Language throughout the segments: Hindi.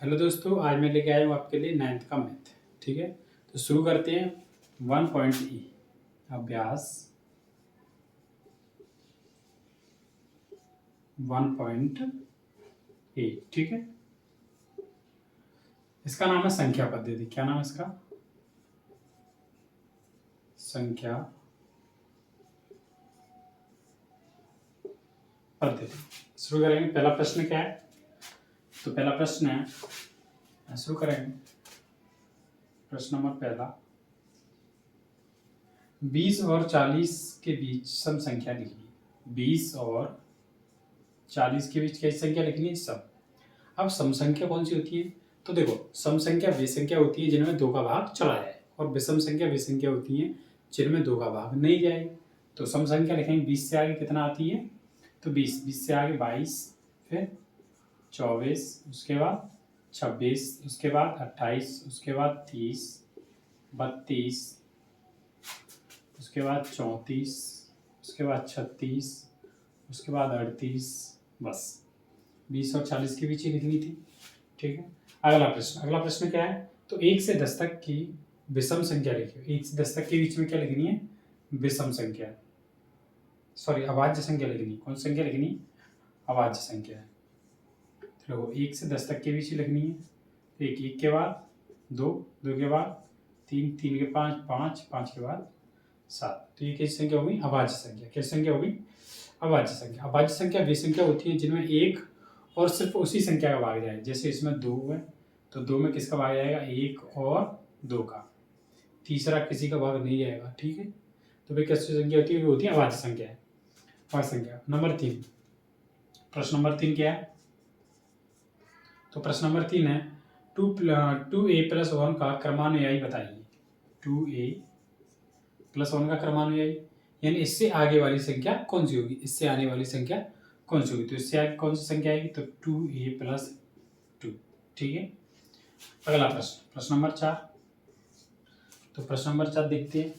हेलो दोस्तों, आज मैं लेके आया हूँ आपके लिए 9th का मैथ। ठीक है, तो शुरू करते हैं। 1.E अभ्यास 1.8। ठीक है, इसका नाम है संख्या पद्धति। क्या नाम है इसका? संख्या पद्धति। शुरू करेंगे। पहला प्रश्न क्या है? तो पहला प्रश्न है, शुरू करेंगे। प्रश्न नंबर पहला, 20 और 40 के बीच सम संख्या लिखिए। 20 और 40 के बीच कैसी संख्या लिखनी है? सम। अब सम संख्या कौन सी होती है? तो देखो, सम संख्या वे संख्या होती है जिनमें दो का भाग चला जाए, और विषम संख्या वे संख्या होती है जिनमें दो का भाग नहीं जाए। तो सम संख्या लिखेंगे। 20 से आगे कितना आती है? तो 20 से आगे 22, फिर 24, उसके बाद 26, उसके बाद 28, उसके बाद 30, 32, उसके बाद 34, उसके बाद 36, उसके बाद 38। बस 20 और 40 के बीच ही लिखनी थी। ठीक है, अगला प्रश्न क्या है? तो 1 से 10 तक की विषम संख्या लिखिए। 1 से 10 तक के बीच में क्या लिखनी है? विषम संख्या, सॉरी अभाज्य संख्या लिखनी है। कौन सी संख्या लिखनी है? अभाज्य संख्या है। तो 1 से 10 तक के बीच ही लिखनी है। 1 के बाद 2, 2 के बाद 3, 3 के 5, 5, 5 के बाद 7। तो ये कैसी संख्या होगी? अभाज्य संख्या। कैसी संख्या होगी? अभाज्य संख्या। अभाज्य संख्या वे संख्या होती है जिनमें एक और सिर्फ उसी संख्या का भाग जाए। जैसे इसमें 2 है, तो 2 में किसका भाग जाएगा? 1 और 2 का। तीसरा किसी का भाग नहीं जाएगा। ठीक है, तो वे कैसी संख्या होती है? वो होती है अभाज्य संख्या। अभाज्य संख्या। नंबर 3, प्रश्न नंबर 3 क्या है? तो प्रश्न नंबर 3 है, 2a + 1 का क्रमानुयायी बताइए। 2a + 1 का क्रमानुयायी यानी इससे आगे वाली संख्या कौन सी होगी? इससे आने वाली संख्या कौन सी होगी? तो इससे आगे कौन सी संख्या आएगी? तो 2a + 2। ठीक है, अगला प्रश्न, प्रश्न नंबर 4। तो प्रश्न नंबर 4 देखते हैं।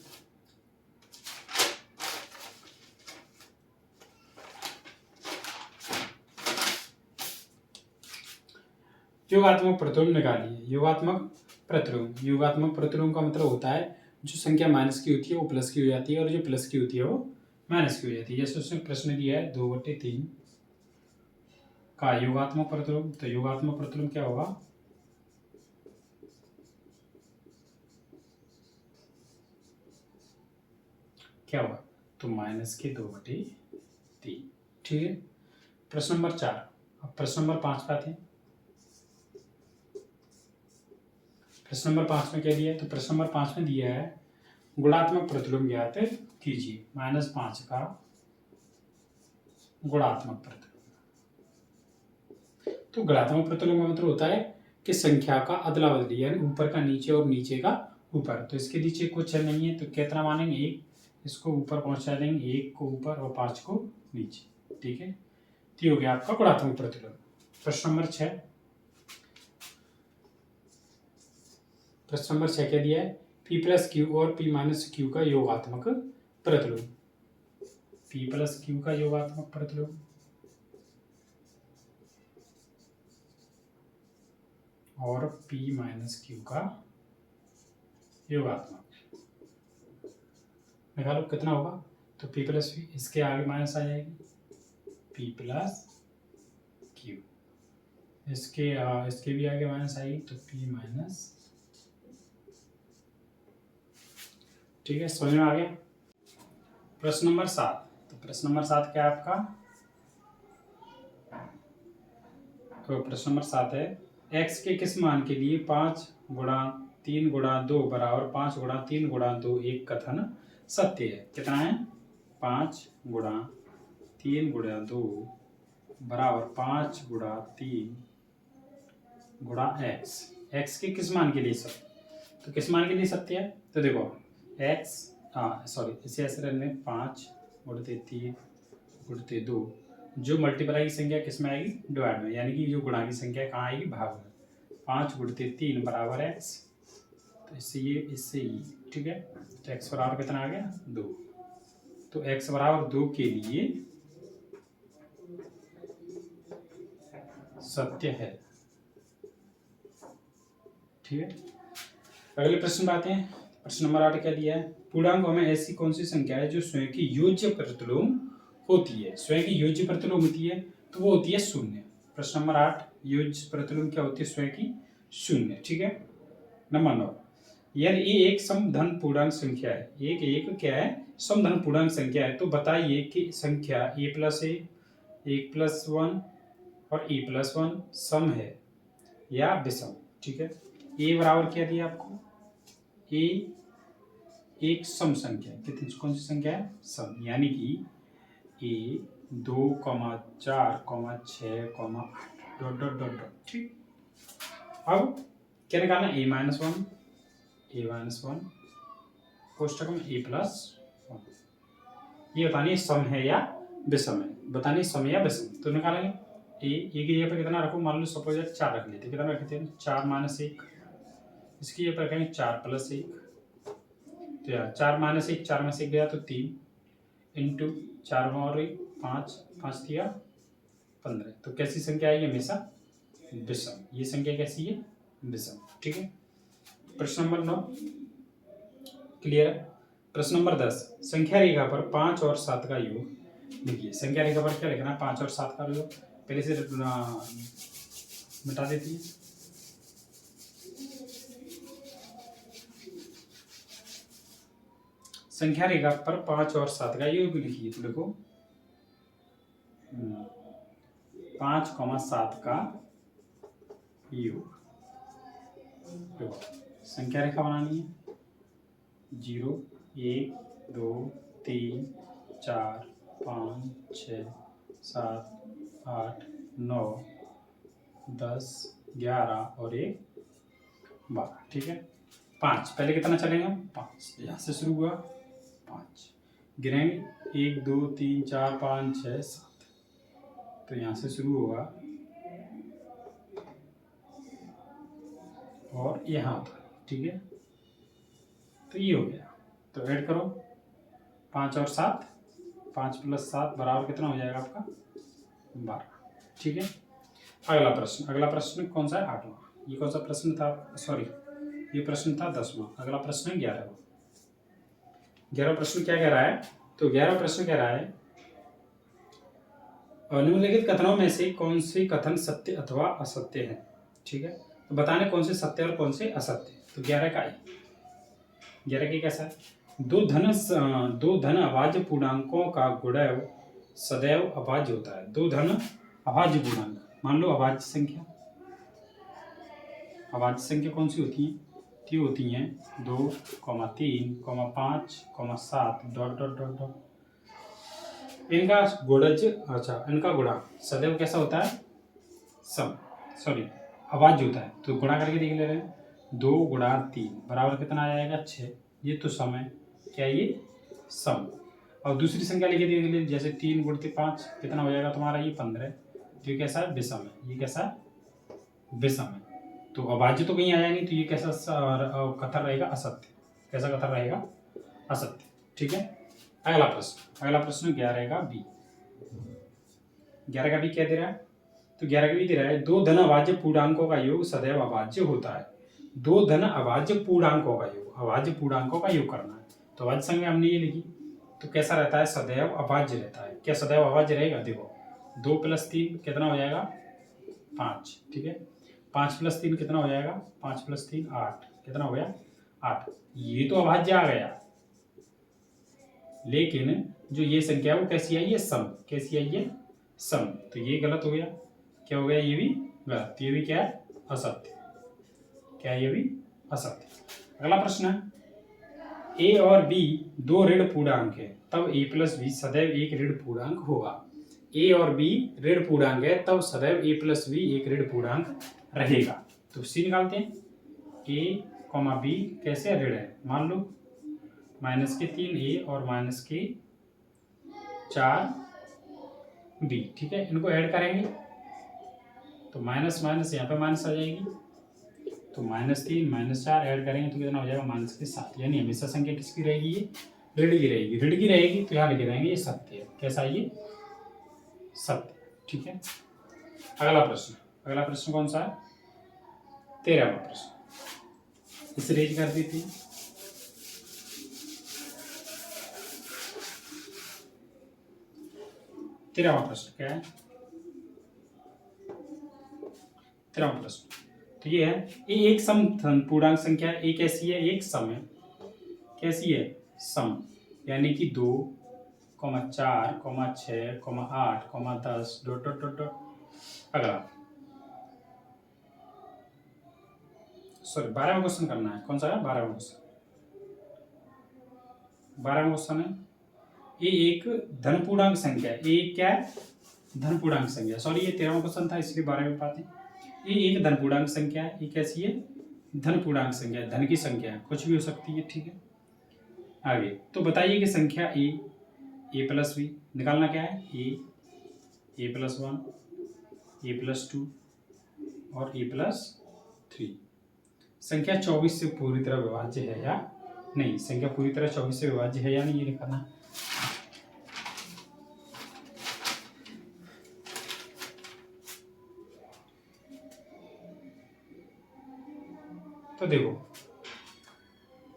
योगात्मक प्रतिलोम निकालिए। योगात्मक प्रतिलोम का मतलब होता है जो संख्या माइनस की होती है वो प्लस की हो जाती है, और जो प्लस की होती है वो माइनस की हो जाती है। जैसे उसने प्रश्न दिया है 2/3 का योगात्मक प्रतिलोम। तो योगात्मक प्रतिलोम क्या होगा? क्या होगा? तो -2/3। ठीक है, प्रश्न नंबर 4। अब प्रश्न नंबर 5 पे आते हैं। प्रश्न नंबर 5 में क्या दिया है? तो प्रश्न नंबर 5 में दिया है गुणात्मक प्रतिलोम ज्ञात कीजिए। -5 का गुणात्मक प्रतिलोम। तो गुणात्मक प्रतिलोम का मतलब होता है कि संख्या का अदला बदली, यानी ऊपर का नीचे और नीचे का ऊपर। तो इसके नीचे कुछ नहीं है, तो कितना मानेंगे? 1। इसको ऊपर पहुंचा देंगे, 1 को ऊपर और 5 को नीचे। ठीक है, तो ये हो गया आपका गुणात्मक प्रतिलोम। प्रश्न नंबर 6। प्रश्न नंबर 6 क्या दिया है? P + Q और P - Q का योगात्मक प्रतिलोम। P + Q का योगात्मक प्रतिलोम और P - Q का योगात्मक निकालो कितना होगा? तो P + V, इसके आगे माइनस आ जाएगी, P + Q। इसके भी आगे माइनस आएगी, तो P - ठीक है, समझ में आ गया? प्रश्न नंबर 7। तो प्रश्न नंबर 7 क्या है आपका? तो प्रश्न नंबर 7 है, x के किस मान के लिए 5 × 3 × 2 = 5 × 3 × 2 एक कथन सत्य है? कितना है? 5 × 3 × 2 = 5 × 3 × x। x के किस मान के लिए सत्य? तो किस मान के लिए सत्य है? तो देखो x, इसे ऐसे रहने दें, 5 × 3 × 2। जो मल्टीप्लाई की संख्या किस में आएगी? डिवाइड में, यानी कि जो गुणा की संख्या कहाँ आएगी? भाग में। 5 × 3 = x। तो इससे ये। ठीक है, तो x बराबर कितना आ गया? 2। तो x बराबर 2 के लिए सत्य है। ठीक है। अगले प्रश्न पे आते हैं। प्रश्न नंबर 8 क्या दिया है? पूर्णांकों में ऐसी कौन सी संख्या है जो स्वयं की योज्य प्रतिलोम होती है? स्वयं की योज्य प्रतिलोम होती है तो वो होती है शून्य। प्रश्न नंबर 8, योज्य प्रतिलोम क्या होती है? स्वयं की शून्य। ठीक है। नंबर 9, यदि ये एक समधन पूर्णांक संख्या है, एक क्या है? समधन पूर्णांक संख्या है, तो बताइए कि संख्या a प्लस एक प्लस वन और a प्लस वन सम है या विषम। ठीक है। a बराबर क्या दिया आपको? a एक सम संख्या है। कितनी कौन सी संख्या है? सम, यानी कि a 2, 4, 6, 8 dot dot dot dot. ठीक। अब क्या निकालना? a माइनस वन कोष्टक में a प्लस वन। ये बतानी है सम है या विषम है, बतानी सम या विषम। तो निकालेंगे a की जगह पर कितना रखो? मान लो सपोज 4 रख लेते। कितना रखते हैं? 4 माइनस 1। इसकी जगह पर रखेंगे 4 प्लस 1। तो यार 4 माइनस 1, 4 में से 1 गया तो 3 इंटू 4 और 1 5, 5 दिया 15। तो कैसी संख्या है ये? हमेशा विषम। ये संख्या कैसी है? विषम। ठीक है। प्रश्न नंबर 9 क्लियर है। प्रश्न नंबर 10, संख्या रेखा पर 5 और 7 का योग लिखिए। संख्या रेखा पर क्या लिखना है? 5 और 7 का योग। पहले से मिटा देती है। संख्या रेखा पर 5 और 7 का योग लिखिए। तो देखो 5, 7 का योग। देखो संख्या रेखा बनानी है। 0, 1, 2, 3, 4, 5, 6, 7, 8, 9, 10, 11 और 1 12। ठीक है। 5 पहले कितना चलेगा? 5 यहाँ से शुरू हुआ 5 गिरेंगे 1, 2, 3, 4, 5, 6, 7। तो यहाँ से शुरू होगा और यहाँ पर। ठीक है। तो ये हो गया। तो ऐड करो 5 और 7, 5 प्लस 7 बराबर कितना हो जाएगा आपका? 12। ठीक है। अगला प्रश्न कौन सा है? 8वां। ये कौन सा प्रश्न था? सॉरी, ये प्रश्न था 10वां। अगला प्रश्न है 11वां। 11वां प्रश्न क्या कह रहा है? तो 11वां प्रश्न कह रहा है निम्नलिखित कथनों में से कौन से कथन सत्य अथवा असत्य है? ठीक है। तो बताने कौन से सत्य और कौन से असत्य। तो 11 का 11 की कैसा है? दो धन अभाज्य पूर्णांकों का गुणन सदैव अभाज्य होता है। दो धन अभाज्य पूर्णांक, मान लो अभाज्य संख्या कौन सी होती है? ये होती हैं 2, 3, 5, 7 डॉट डॉट डॉट डॉट। इनका गुणज, अच्छा इनका गुणा सदैव कैसा होता है? अभाज्य होता है। तो गुणा करके देख ले रहे हैं। 2 गुणा 3 बराबर कितना आ जाएगा? 6। ये तो सम है। क्या ये? सम। और दूसरी संख्या लिखे देख लीजिए, जैसे 3 गुणते 5 कितना हो जाएगा तुम्हारा? ये 15। तो ये कैसा है? विषम है। ये कैसा है? विषम है। तो अभाज्य तो कहीं आया नहीं, तो ये कैसा कथन रहेगा? असत्य। कैसा कथन रहेगा? असत्य। ठीक है। अगला प्रश्न 11 का बी। 11 का बी क्या दे रहा है? तो 11 का बी दे रहा है दो धन अभाज्य पूर्णांकों का योग सदैव अभाज्य होता है। दो धन अभाज्य पूर्णांकों का योग, अभाज्य पूर्णांकों का योग करना है। तो अभाज्य संख्या हमने ये लिखी। तो कैसा रहता है? सदैव अभाज्य रहता है। क्या सदैव अभाज्य रहेगा? देखो 2 + 3 कितना हो जाएगा? 5। ठीक है। 5 + 3 कितना हो जाएगा? 5 + 3 8। कितना हो गया? 8। ये तो अभाज्य आ गया, लेकिन जो ये संख्या है वो कैसी आई है? सम। कैसी आई है? सम। तो ये गलत हो गया। क्या हो गया? ये भी गलत। ये भी क्या है? असत्य। क्या ये भी? असत्य। अगला प्रश्न है a और b दो ऋण पूर्णांक है, तब a + b सदैव एक ऋण पूर्णांक होगा। a और b ऋण पूर्णांक है, तब सदैव a + b एक ऋण पूर्णांक रहेगा। तो c निकालते हैं। a, b कैसे ऋण है? मान लो -3a और -4b। ठीक है। इनको ऐड करेंगे तो माइनस माइनस यहाँ पे माइनस आ जाएगी। तो -3 -4 ऐड करेंगे तो कितना हो जाएगा? -7। यानी हमेशा संख्या किसकी रहेगी? ये ऋण की रहेगी। ऋण की रहेगी तो यहाँ लिखे रहेंगे ये सत्य है। कैसा है? ये सत्य। ठीक है। अगला प्रश्न कौन सा है? 13वां प्रश्न। इसे रेज कर देते हैं। तेरहवां प्रश्न क्या है? तेरहवां प्रश्न तो ये है, ये एक सम पूर्णांक संख्या है। एक ऐसी है, एक सम है। कैसी है? सम, यानी कि 2, 4, 6, 8, 10 डॉट डॉट डॉट डॉट। अगला सॉरी 12वां क्वेश्चन करना है। कौन सा है? 12वां क्वेश्चन। 12वां क्वेश्चन है, ये एक धन पूर्णांक संख्या है। ये क्या है? धन पूर्णांक संख्या। सॉरी ये 13वां क्वेश्चन था, इसलिए 12वें में पाते। ये एक धन पूर्णांक संख्या है। ये कैसी है? धन पूर्णांक संख्या है, धन की संख्या है, कुछ भी हो सकती है। ठीक है, आगे तो बताइए कि संख्या ए प्लस बी निकालना क्या है? ए प्लस 1, ए प्लस 2 और ए प्लस 3। संख्या 24 से पूरी तरह विभाज्य है या नहीं? संख्या पूरी तरह 24 से विभाज्य है या नहीं, ये लिखना। तो देखो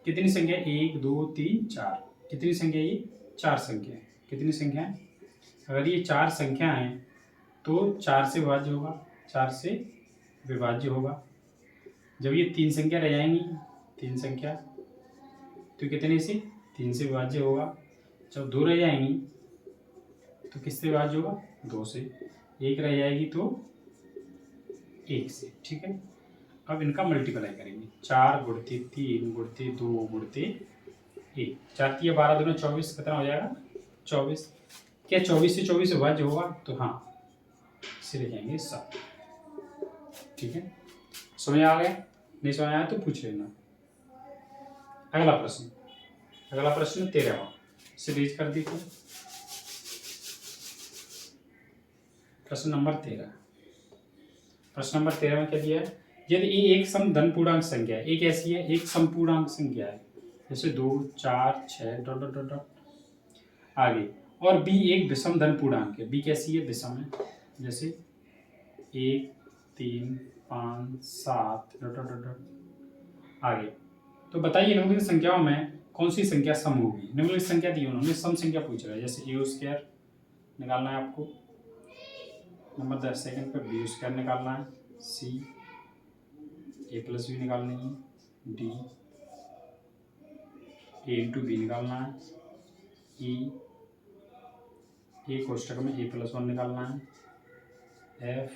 कितनी संख्या? 1 2 3 4। कितनी संख्या? ये 4 संख्या है। कितनी संख्या है? अगर ये 4 संख्या है तो 4 से विभाज्य होगा, 4 से विभाज्य होगा। जब ये 3 संख्या रह जाएंगी, 3 संख्या, तो कितने से? 3 से विभाज्य होगा। जब 2 रह जाएंगी तो किससे विभाज्य होगा? 2 से। 1 रह जाएगी तो 1 से। ठीक है, अब इनका मल्टीप्लाई करेंगे। 4 गुणते 3 गुणते 2 गुणते 1। 4 3 12 दूनी 24, कितना हो जाएगा? 24। क्या 24 से 24 विभाज्य होगा? तो हाँ, इसे ले जाएंगे 7। ठीक है, समझ आ गया? नहीं समझ आया तो पूछ लेना। अगला प्रश्न, अगला प्रश्न 13वां, इसे रीड कर दीजिए। प्रश्न नंबर 13। प्रश्न नंबर 13 में क्या दिया है? यदि ए एक सम धन पूर्णांक संख्या है। एक ऐसी है, एक सम पूर्णांक संख्या है, जैसे 2 4 6 डॉट डॉट डॉट डॉट। आगे, और बी एक विषम धन पूर्णांक है। बी कैसी है? विषम है, जैसे 1 3 5 7 डॉट डॉट डॉट डॉट। आगे, तो बताइए निम्नलिखित संख्याओं में कौन सी संख्या सम होगी? निम्नलिखित संख्या दी उन्होंने, सम संख्या पूछ रहा है। जैसे ए स्क्वायर निकालना है आपको, नंबर 10 सेकंड पे बी स्क्वायर निकालना है, सी ए प्लस बी निकालनी है, डी ए इंटू बी निकालना है, ई ए कोष्टक में ए प्लस 1 निकालना है, एफ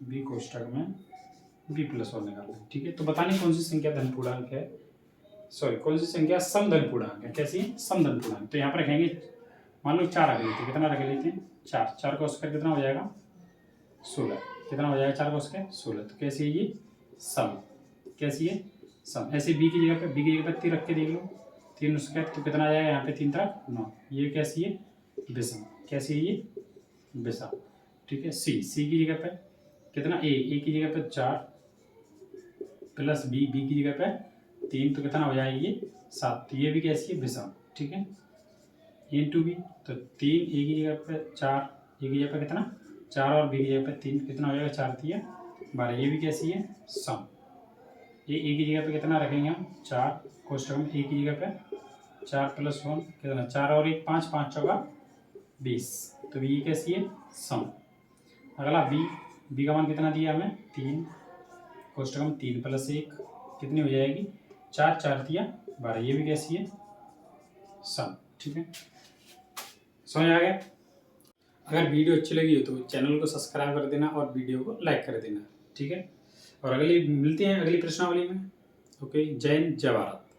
बी कोष्टक में बी प्लस 1 निकालना है। ठीक है, तो बताने कौन सी संख्या धन पूर्णांक है, सॉरी कौन सी संख्या सम धन पूर्णांक है। कैसी? सम धन पूर्णांक। तो यहाँ पर रखेंगे, मान लो 4 रख लेते हैं। कितना रख लेते हैं? 4। 4 का स्क्वायर कितना हो जाएगा? 16। कितना हो जाएगा 4 का स्क्वायर? 16। तो कैसी है ये? सम। कैसी है? सम। ऐसे बी की जगह पे, बी की जगह पे 3 रख के देख लो, 3 स्क्वायर, तो कितना आ जाएगा यहाँ पे? 3 तरफ 9। ये कैसी है? विषम। कैसी है ये? विषम। ठीक है, सी की जगह पे कितना? ए की जगह पे 4 प्लस बी की जगह पे 3, तो कितना हो जाएगा ये? 7। तो ये भी कैसी है? विषम। ठीक है, ए इंटू बी, तो 3 ए की जगह पे 4, ए की जगह पे कितना? 4 और बी की जगह पे 3, कितना हो जाएगा? 4 3 12। ये भी कैसी है? सम। ए की जगह पे कितना रखेंगे हम? 4 कोष्टक में, ए की जगह पे 4 प्लस 1 कितना? 4 और 1 5, 5 चौका 20। तो ये कैसी है? सम। अगला बी का मान कितना दिया हमें? 3 कोष्टक में 3 प्लस 1 कितनी हो जाएगी? 4 4 3 12। ये भी कैसी है? सम। ठीक है, समझ आ गया? अगर वीडियो अच्छी लगी हो तो चैनल को सब्सक्राइब कर देना और वीडियो को लाइक कर देना। ठीक है, और अगली मिलते हैं अगली प्रश्नावली में। ओके, जय हिंद, जय भारत।